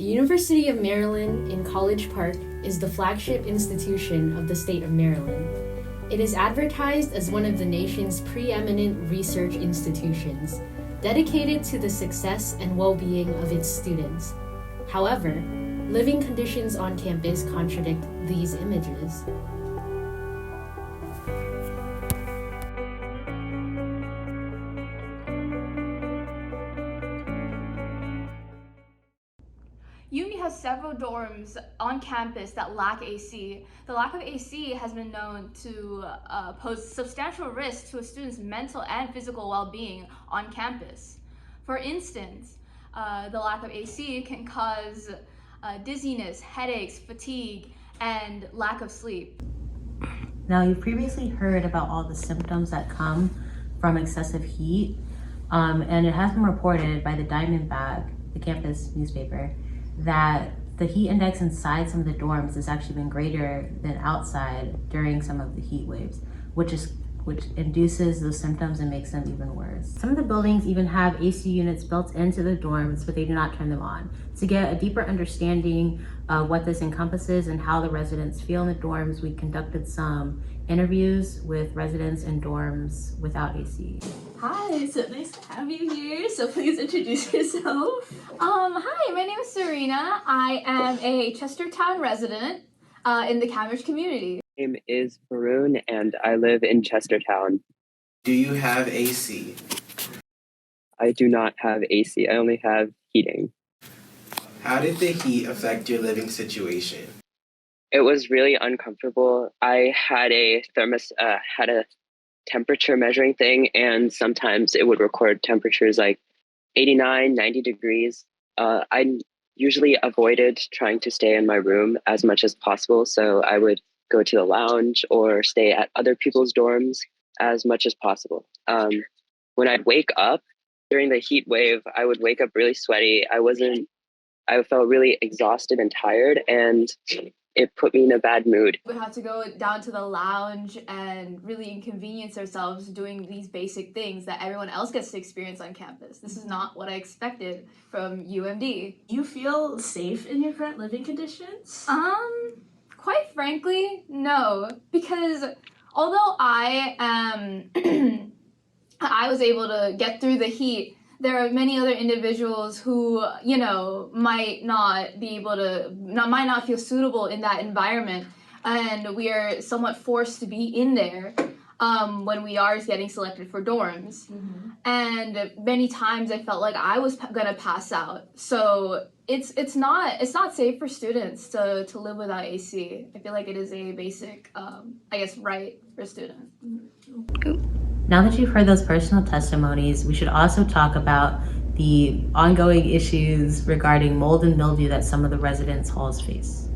The University of Maryland in College Park is the flagship institution of the state of Maryland. It is advertised as one of the nation's preeminent research institutions, dedicated to the success and well-being of its students. However, living conditions on campus contradict these images. UMD has several dorms on campus that lack AC. The lack of AC has been known to pose substantial risk to a student's mental and physical well-being on campus. For instance, the lack of AC can cause dizziness, headaches, fatigue, and lack of sleep. Now, you've previously heard about all the symptoms that come from excessive heat, and it has been reported by the Diamondback, the campus newspaper, that the heat index inside some of the dorms has actually been greater than outside during some of the heat waves, which induces those symptoms and makes them even worse. Some of the buildings even have AC units built into the dorms, but they do not turn them on. To get a deeper understanding of what this encompasses and how the residents feel in the dorms, we conducted some interviews with residents in dorms without AC. Hi, so nice to have you here. So please introduce yourself. Hi, my name is Serena. I am a Chestertown resident in the Cambridge community. My name is Varun and I live in Chestertown. Do you have AC? I do not have AC. I only have heating. How did the heat affect your living situation? It was really uncomfortable. I had a temperature measuring thing, and sometimes it would record temperatures like 89, 90 degrees. I usually avoided trying to stay in my room as much as possible, so I would go to the lounge or stay at other people's dorms as much as possible. When I'd wake up during the heat wave, I would wake up really sweaty. I felt really exhausted and tired, and it put me in a bad mood. We have to go down to the lounge and really inconvenience ourselves doing these basic things that everyone else gets to experience on campus. This is not what I expected from UMD. Do you feel safe in your current living conditions? Quite frankly, no, because although I was able to get through the heat, there are many other individuals who, might not feel suitable in that environment, and we are somewhat forced to be in there when we are getting selected for dorms. Mm-hmm. And many times I felt like I was gonna pass out. So it's not safe for students to live without AC. I feel like it is a basic, right for a student. Mm-hmm. Now that you've heard those personal testimonies, we should also talk about the ongoing issues regarding mold and mildew that some of the residence halls face.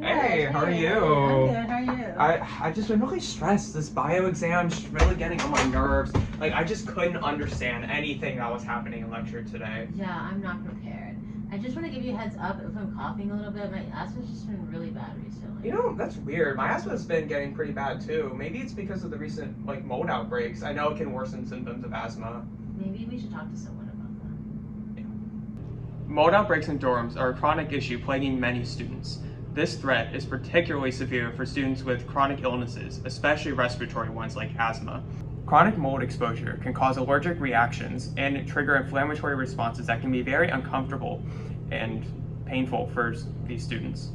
Hey, how are you? I'm good, how are you? I just been really stressed. This bio exam's just really getting on my nerves. Like, I just couldn't understand anything that was happening in lecture today. Yeah, I'm not prepared. I just want to give you a heads up if I'm coughing a little bit. My asthma's just been really bad recently. You know, that's weird. My asthma's been getting pretty bad too. Maybe it's because of the recent mold outbreaks. I know it can worsen symptoms of asthma. Maybe we should talk to someone about that. Yeah. Mold outbreaks in dorms are a chronic issue plaguing many students. This threat is particularly severe for students with chronic illnesses, especially respiratory ones like asthma. Chronic mold exposure can cause allergic reactions and trigger inflammatory responses that can be very uncomfortable and painful for these students.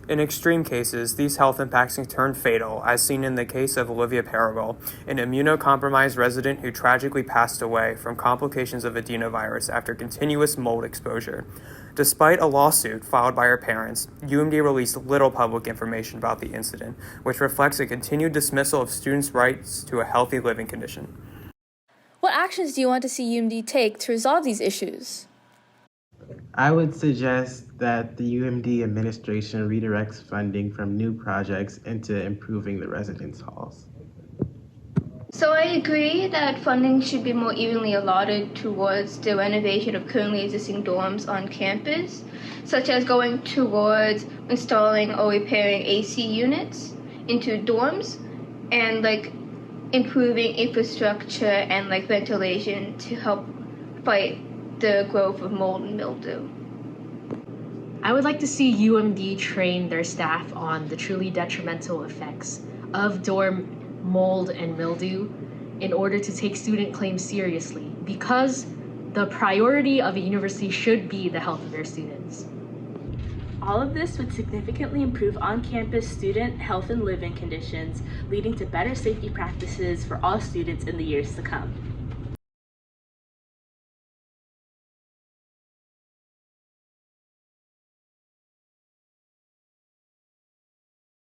In extreme cases, these health impacts can turn fatal, as seen in the case of Olivia Paragal, an immunocompromised resident who tragically passed away from complications of adenovirus after continuous mold exposure. Despite a lawsuit filed by her parents, UMD released little public information about the incident, which reflects a continued dismissal of students' rights to a healthy living condition. What actions do you want to see UMD take to resolve these issues? I would suggest that the UMD administration redirects funding from new projects into improving the residence halls. So I agree that funding should be more evenly allotted towards the renovation of currently existing dorms on campus, such as going towards installing or repairing AC units into dorms and improving infrastructure and like ventilation to help fight the growth of mold and mildew. I would like to see UMD train their staff on the truly detrimental effects of dorm mold and mildew in order to take student claims seriously, because the priority of a university should be the health of their students. All of this would significantly improve on-campus student health and living conditions, leading to better safety practices for all students in the years to come.